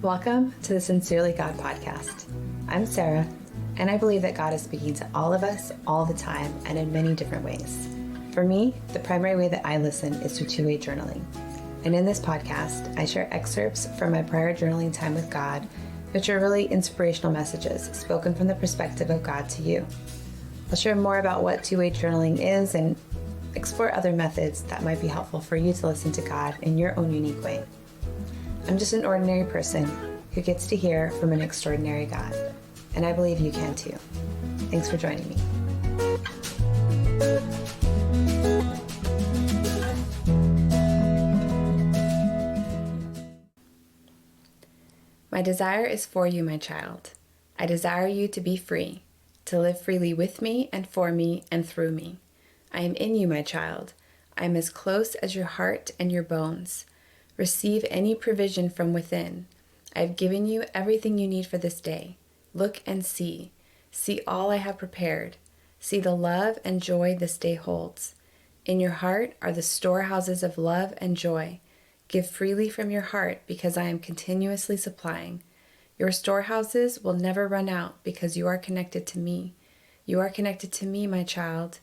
Welcome to the Sincerely God podcast. I'm Sarah, and I believe that God is speaking to all of us all the time and in many different ways. For me, the primary way that I listen is through two-way journaling. And in this podcast, I share excerpts from my prior journaling time with God, which are really inspirational messages spoken from the perspective of God to you. I'll share more about what two-way journaling is and explore other methods that might be helpful for you to listen to God in your own unique way. I'm just an ordinary person who gets to hear from an extraordinary God, and I believe you can too. Thanks for joining me. My desire is for you, my child. I desire you to be free, to live freely with me and for me and through me. I am in you, my child. I am as close as your heart and your bones. Receive any provision from within. I have given you everything you need for this day. Look and see. See all I have prepared. See the love and joy this day holds. In your heart are the storehouses of love and joy. Give freely from your heart because I am continuously supplying. Your storehouses will never run out because you are connected to me. You are connected to me, my child.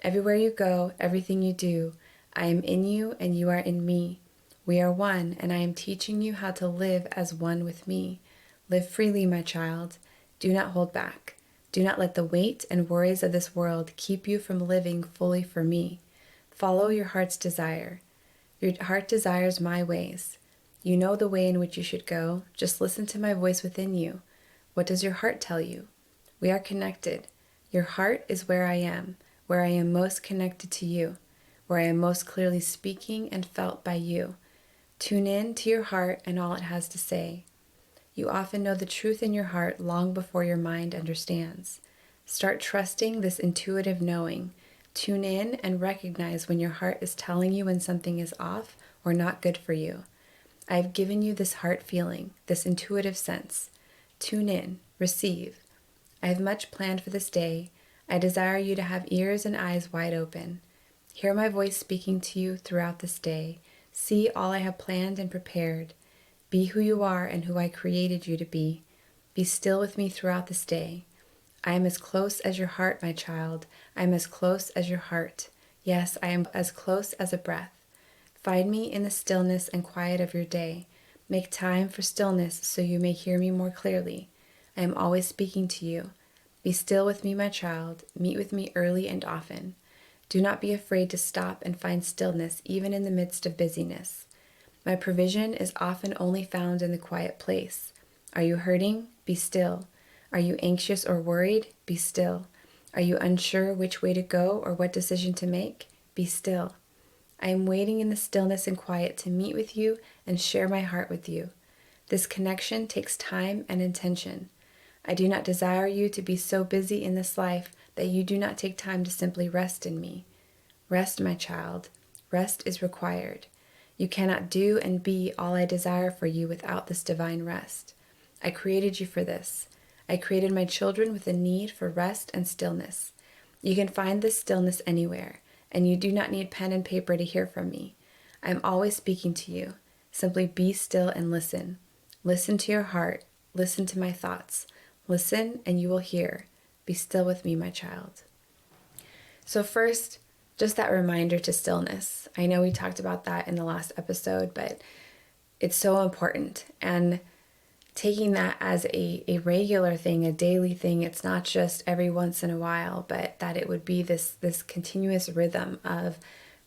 Everywhere you go, everything you do, I am in you and you are in me. We are one, and I am teaching you how to live as one with me. Live freely, my child. Do not hold back. Do not let the weight and worries of this world keep you from living fully for me. Follow your heart's desire. Your heart desires my ways. You know the way in which you should go. Just listen to my voice within you. What does your heart tell you? We are connected. Your heart is where I am most connected to you, where I am most clearly speaking and felt by you. Tune in to your heart and all it has to say. You often know the truth in your heart long before your mind understands. Start trusting this intuitive knowing. Tune in and recognize when your heart is telling you when something is off or not good for you. I have given you this heart feeling, this intuitive sense. Tune in, receive. I have much planned for this day. I desire you to have ears and eyes wide open. Hear my voice speaking to you throughout this day. See all I have planned and prepared. Be who you are and who I created you to be. Be still with me throughout this day. I am as close as your heart, my child. I am as close as your heart. Yes, I am as close as a breath. Find me in the stillness and quiet of your day. Make time for stillness so you may hear me more clearly. I am always speaking to you. Be still with me, my child. Meet with me early and often. Do not be afraid to stop and find stillness even in the midst of busyness. My provision is often only found in the quiet place. Are you hurting? Be still. Are you anxious or worried? Be still. Are you unsure which way to go or what decision to make? Be still. I am waiting in the stillness and quiet to meet with you and share my heart with you. This connection takes time and intention. I do not desire you to be so busy in this life that you do not take time to simply rest in me. Rest, my child. Rest is required. You cannot do and be all I desire for you without this divine rest. I created you for this. I created my children with a need for rest and stillness. You can find this stillness anywhere, and you do not need pen and paper to hear from me. I am always speaking to you. Simply be still and listen. Listen to your heart. Listen to my thoughts. Listen and you will hear. Be still with me, my child. So first, just that reminder to stillness. I know we talked about that in the last episode, but it's so important. And taking that as a regular thing, a daily thing, it's not just every once in a while, but that it would be this continuous rhythm of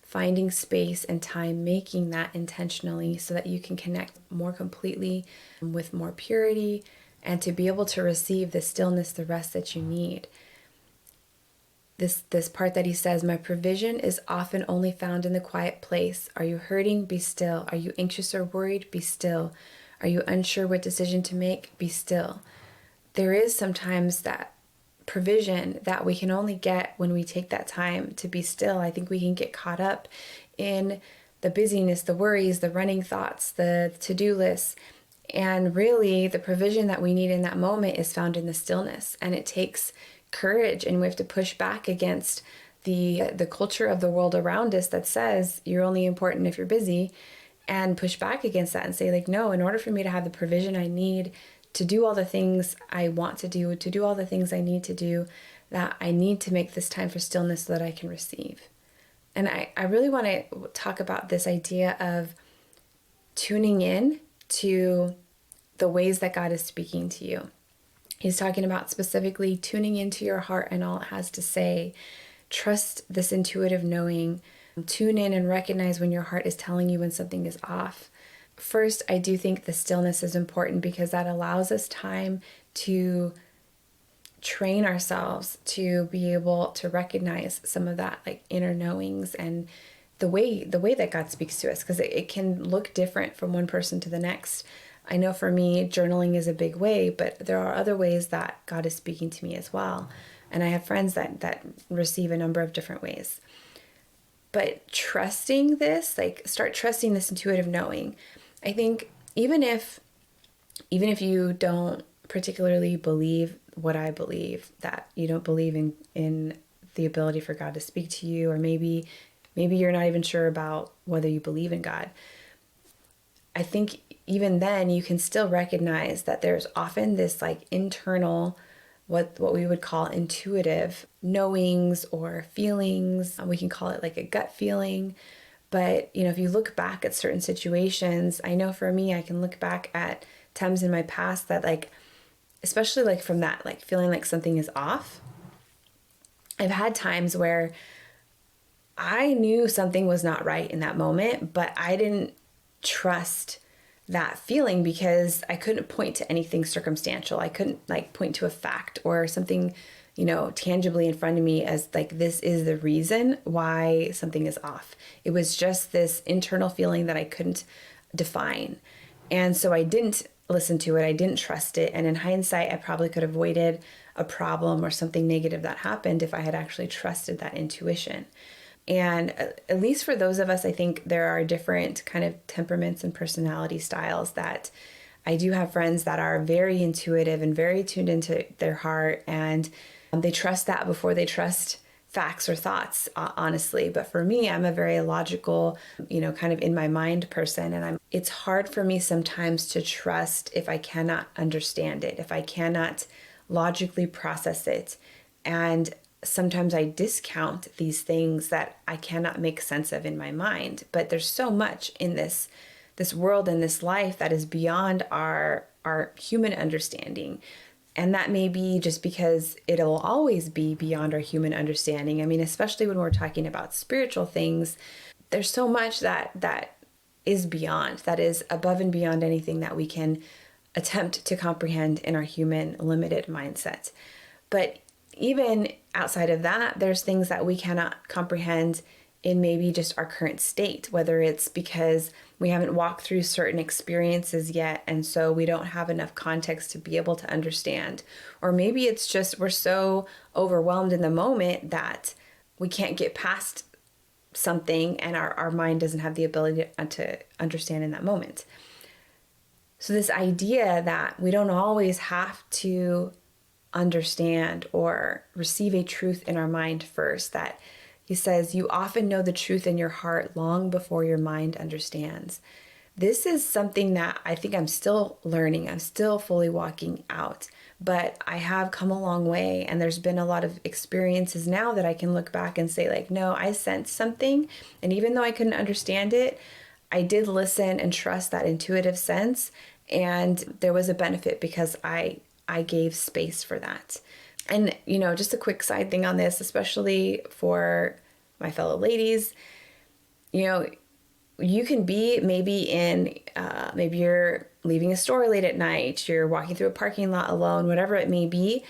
finding space and time, making that intentionally so that you can connect more completely with more purity and to be able to receive the stillness, the rest that you need. This part that he says, my provision is often only found in the quiet place. Are you hurting? Be still. Are you anxious or worried? Be still. Are you unsure what decision to make? Be still. There is sometimes that provision that we can only get when we take that time to be still. I think we can get caught up in the busyness, the worries, the running thoughts, the to-do lists. And really, the provision that we need in that moment is found in the stillness. And it takes courage, and we have to push back against the culture of the world around us that says you're only important if you're busy. and push back against that and say, like, no, in order for me to have the provision I need to do all the things I want to do all the things I need to do, that I need to make this time for stillness so that I can receive. And I really want to talk about this idea of tuning in to the ways that God is speaking to you. He's talking about specifically tuning into your heart and all it has to say. Trust this intuitive knowing. Tune in and recognize when your heart is telling you when something is off. First, I do think the stillness is important because that allows us time to train ourselves to be able to recognize some of that, like, inner knowings and the way that God speaks to us, because it can look different from one person to the next. I know for me, journaling is a big way, but there are other ways that God is speaking to me as well. And I have friends that receive a number of different ways. But trusting this, like, start trusting this intuitive knowing. I think even if you don't particularly believe what I believe, that you don't believe in the ability for God to speak to you, or maybe you're not even sure about whether you believe in God, I think even then you can still recognize that there's often this, like, internal, what we would call intuitive knowings or feelings. We can call it like a gut feeling. But, if you look back at certain situations, I know for me, I can look back at times in my past that, like, especially like from that, like, feeling like something is off. I've had times where I knew something was not right in that moment, but I didn't trust that feeling because I couldn't point to anything circumstantial. I couldn't, like, point to a fact or something, tangibly in front of me as, like, this is the reason why something is off. It was just this internal feeling that I couldn't define. And so I didn't listen to it. I didn't trust it. And in hindsight, I probably could have avoided a problem or something negative that happened if I had actually trusted that intuition. And at least for those of us, I think there are different kind of temperaments and personality styles. That I do have friends that are very intuitive and very tuned into their heart, and they trust that before they trust facts or thoughts, honestly. But for me, I'm a very logical, kind of in my mind person, and it's hard for me sometimes to trust if I cannot understand it, if I cannot logically process it. And sometimes I discount these things that I cannot make sense of in my mind. But there's so much in this world and this life that is beyond our human understanding. And that may be just because it'll always be beyond our human understanding. I mean, especially when we're talking about spiritual things, there's so much that is beyond, that is above and beyond anything that we can attempt to comprehend in our human limited mindset. But even outside of that, there's things that we cannot comprehend in maybe just our current state, whether it's because we haven't walked through certain experiences yet, and so we don't have enough context to be able to understand. Or maybe it's just we're so overwhelmed in the moment that we can't get past something, and our mind doesn't have the ability to understand in that moment. So this idea that we don't always have to understand or receive a truth in our mind first, that he says, you often know the truth in your heart long before your mind understands. This is something that I think I'm still learning. I'm still fully walking out, but I have come a long way. And there's been a lot of experiences now that I can look back and say, like, no, I sensed something. And even though I couldn't understand it, I did listen and trust that intuitive sense. And there was a benefit because I gave space for that. And, just a quick side thing on this, especially for my fellow ladies, you can be maybe maybe you're leaving a store late at night, you're walking through a parking lot alone, whatever it may be.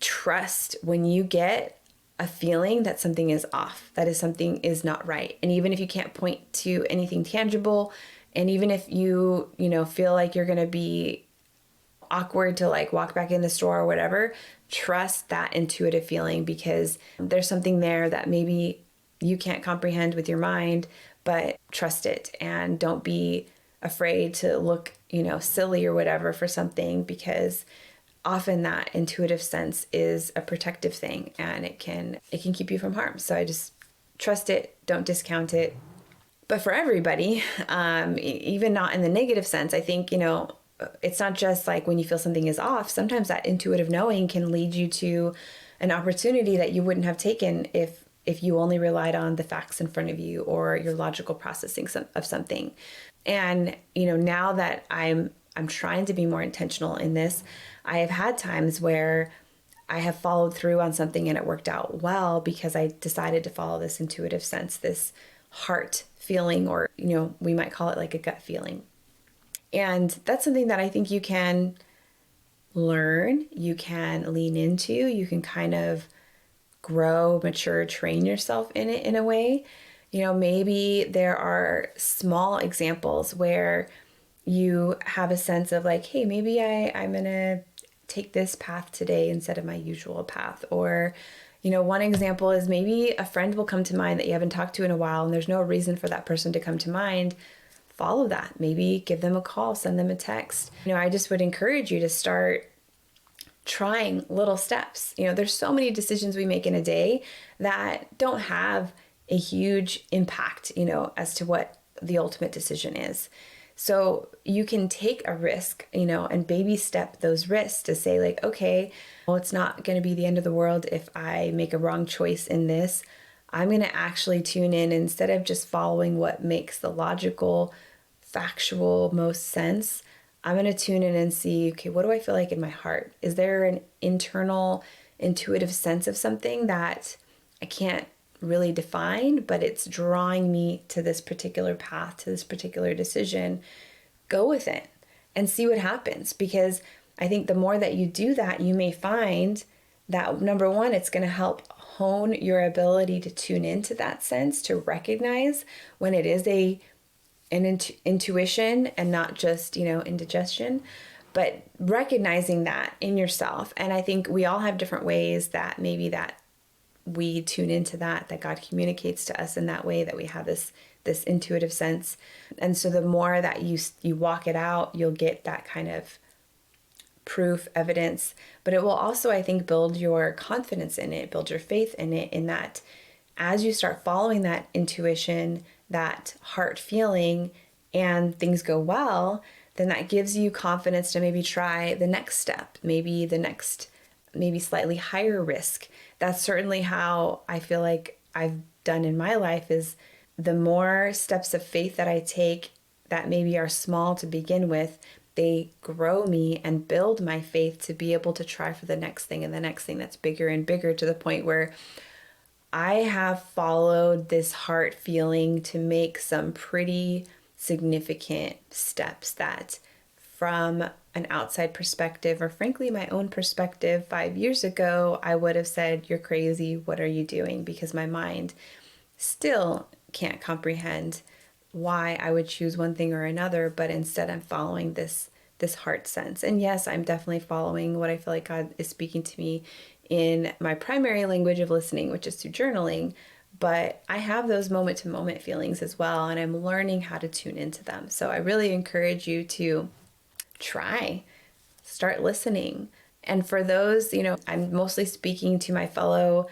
Trust when you get a feeling that something is off, that is something is not right. And even if you can't point to anything tangible, and even if you, feel like you're going to be awkward to, like, walk back in the store or whatever, trust that intuitive feeling, because there's something there that maybe you can't comprehend with your mind, but trust it, and don't be afraid to look, silly or whatever for something, because often that intuitive sense is a protective thing, and it can keep you from harm. So I just trust it, don't discount it, But for everybody, even not in the negative sense, I think, it's not just like when you feel something is off. Sometimes that intuitive knowing can lead you to an opportunity that you wouldn't have taken if you only relied on the facts in front of you or your logical processing of something. And now that I'm trying to be more intentional in this, I have had times where I have followed through on something and it worked out well because I decided to follow this intuitive sense, this heart feeling, or we might call it like a gut feeling. And that's something that I think you can learn, you can lean into, you can kind of grow, mature, train yourself in it in a way. Maybe there are small examples where you have a sense of like, hey, maybe I'm going to take this path today instead of my usual path. Or, one example is maybe a friend will come to mind that you haven't talked to in a while and there's no reason for that person to come to mind. Follow that. Maybe give them a call, send them a text. I just would encourage you to start trying little steps. There's so many decisions we make in a day that don't have a huge impact, as to what the ultimate decision is. So you can take a risk, and baby step those risks to say like, okay, well, it's not going to be the end of the world if I make a wrong choice in this. I'm going to actually tune in instead of just following what makes the logical, factual most sense. I'm going to tune in and see, okay, what do I feel like in my heart? Is there an internal intuitive sense of something that I can't really define, but it's drawing me to this particular path, to this particular decision? Go with it and see what happens. Because I think the more that you do that, you may find that, number one, it's going to help hone your ability to tune into that sense, to recognize when it is an intuition and not just, indigestion, but recognizing that in yourself. And I think we all have different ways that maybe that we tune into that God communicates to us in that way, that we have this intuitive sense. And so the more that you walk it out, you'll get that kind of proof, evidence, but it will also, I think, build your confidence in it, build your faith in it, in that as you start following that intuition, that heart feeling, and things go well, then that gives you confidence to maybe try the next step, maybe slightly higher risk. That's certainly how I feel like I've done in my life, is the more steps of faith that I take that maybe are small to begin with, they grow me and build my faith to be able to try for the next thing and the next thing that's bigger and bigger, to the point where I have followed this heart feeling to make some pretty significant steps that, from an outside perspective, or frankly my own perspective 5 years ago, I would have said, you're crazy, what are you doing? Because my mind still can't comprehend why I would choose one thing or another, but instead I'm following this heart sense. And yes, I'm definitely following what I feel like God is speaking to me in my primary language of listening, which is through journaling, but I have those moment to moment feelings as well, and I'm learning how to tune into them. So I really encourage you to start listening. And for those, I'm mostly speaking to my fellow,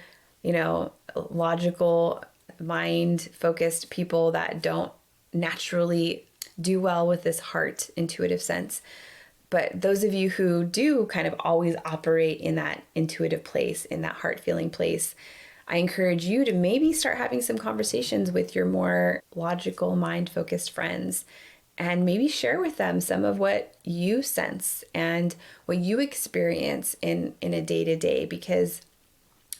logical, mind focused people that don't naturally do well with this heart intuitive sense. But those of you who do kind of always operate in that intuitive place, in that heart feeling place, I encourage you to maybe start having some conversations with your more logical, mind focused friends, and maybe share with them some of what you sense and what you experience in a day-to-day, because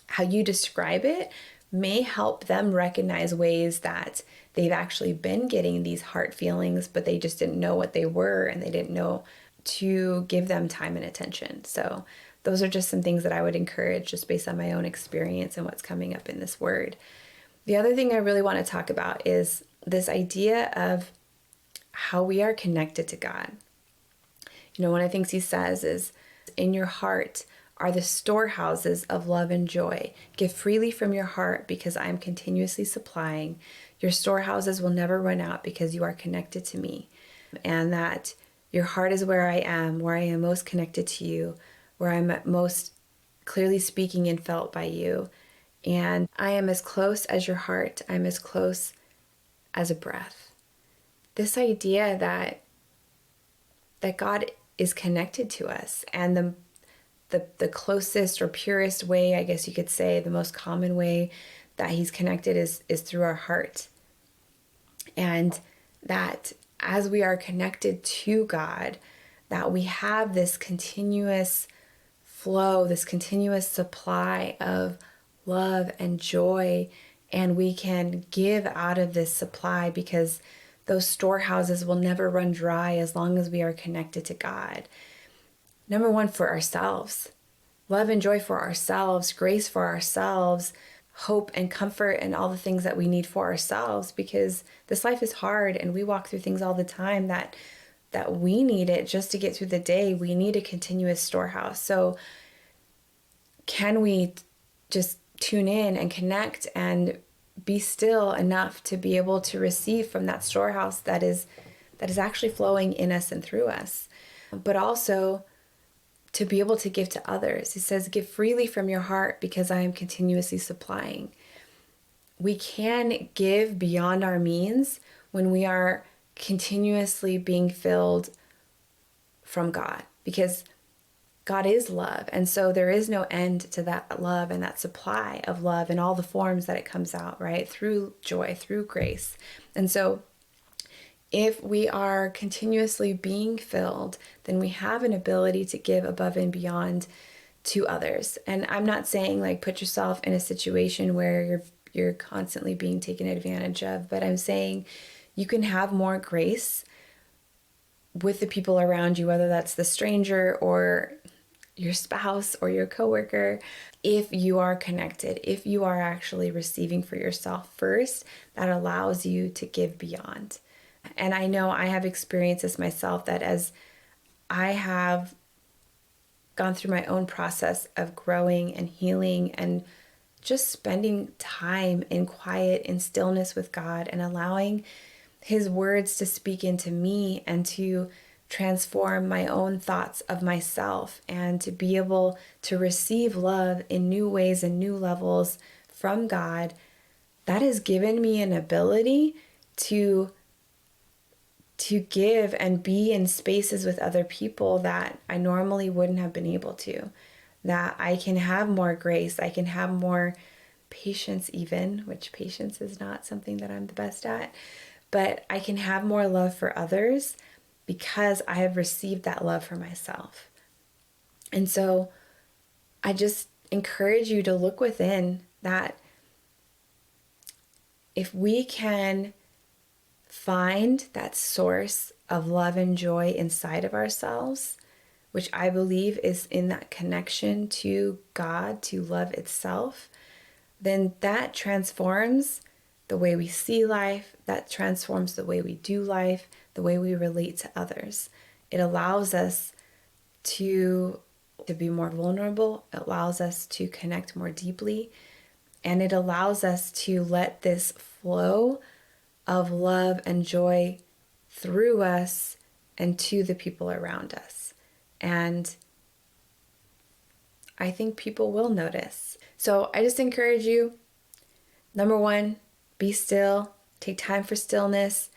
how you describe it may help them recognize ways that they've actually been getting these heart feelings, but they just didn't know what they were, and they didn't know to give them time and attention. So those are just some things that I would encourage, just based on my own experience and what's coming up in this word. The other thing I really want to talk about is this idea of how we are connected to God. One of the things he says is, in your heart are the storehouses of love and joy. Give freely from your heart, because I am continuously supplying. Your storehouses will never run out, because you are connected to me. And that your heart is where I am most connected to you, where I'm most clearly speaking and felt by you. And I am as close as your heart. I'm as close as a breath. This idea that God is connected to us, and the closest or purest way, I guess you could say, the most common way that he's connected is through our heart. And that as we are connected to God, that we have this continuous flow, this continuous supply of love and joy, and we can give out of this supply because those storehouses will never run dry as long as we are connected to God. Number one, for ourselves. Love and joy for ourselves, grace for ourselves, hope and comfort and all the things that we need for ourselves, because this life is hard and we walk through things all the time that we need it just to get through the day. We need a continuous storehouse. So can we just tune in and connect and be still enough to be able to receive from that storehouse that is actually flowing in us and through us, but also to be able to give to others. He says, give freely from your heart because I am continuously supplying. We can give beyond our means when we are continuously being filled from God, because God is love. And so there is no end to that love and that supply of love in all the forms that it comes out, right? Through joy, through grace. And so if we are continuously being filled, then we have an ability to give above and beyond to others. And I'm not saying like put yourself in a situation where you're constantly being taken advantage of, but I'm saying you can have more grace with the people around you, whether that's the stranger or your spouse or your coworker, if you are connected, if you are actually receiving for yourself first, that allows you to give beyond. And I know I have experienced this myself, that as I have gone through my own process of growing and healing and just spending time in quiet, in stillness with God, and allowing His words to speak into me and to transform my own thoughts of myself, and to be able to receive love in new ways and new levels from God, that has given me an ability to give and be in spaces with other people that I normally wouldn't have been able to. That I can have more grace, I can have more patience even, which patience is not something that I'm the best at, but I can have more love for others because I have received that love for myself. And so I just encourage you to look within, that if we can find that source of love and joy inside of ourselves, which I believe is in that connection to God, to love itself, then that transforms the way we see life, that transforms the way we do life, the way we relate to others. It allows us to be more vulnerable, it allows us to connect more deeply, and it allows us to let this flow of love and joy through us and to the people around us. And I think people will notice. So I just encourage you, number one, be still, take time for stillness.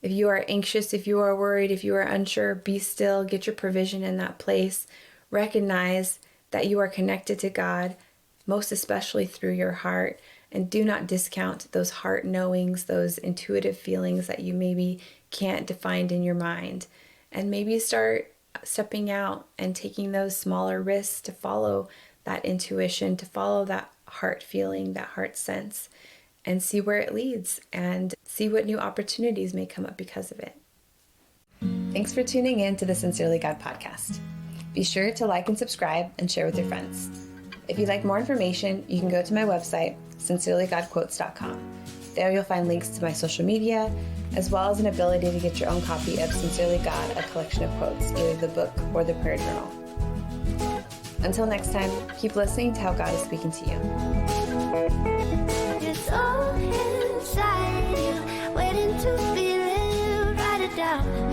If you are anxious, if you are worried, if you are unsure, be still, get your provision in that place. Recognize that you are connected to God, most especially through your heart. And do not discount those heart knowings, those intuitive feelings that you maybe can't define in your mind. And maybe start stepping out and taking those smaller risks to follow that intuition, to follow that heart feeling, that heart sense, and see where it leads and see what new opportunities may come up because of it. Thanks for tuning in to the Sincerely God podcast. Be sure to like and subscribe and share with your friends. If you'd like more information, you can go to my website, sincerelygodquotes.com. There you'll find links to my social media, as well as an ability to get your own copy of Sincerely God, a collection of quotes, either the book or the prayer journal. Until next time, keep listening to how God is speaking to you. It's all inside you, waiting to be lived. Write it down.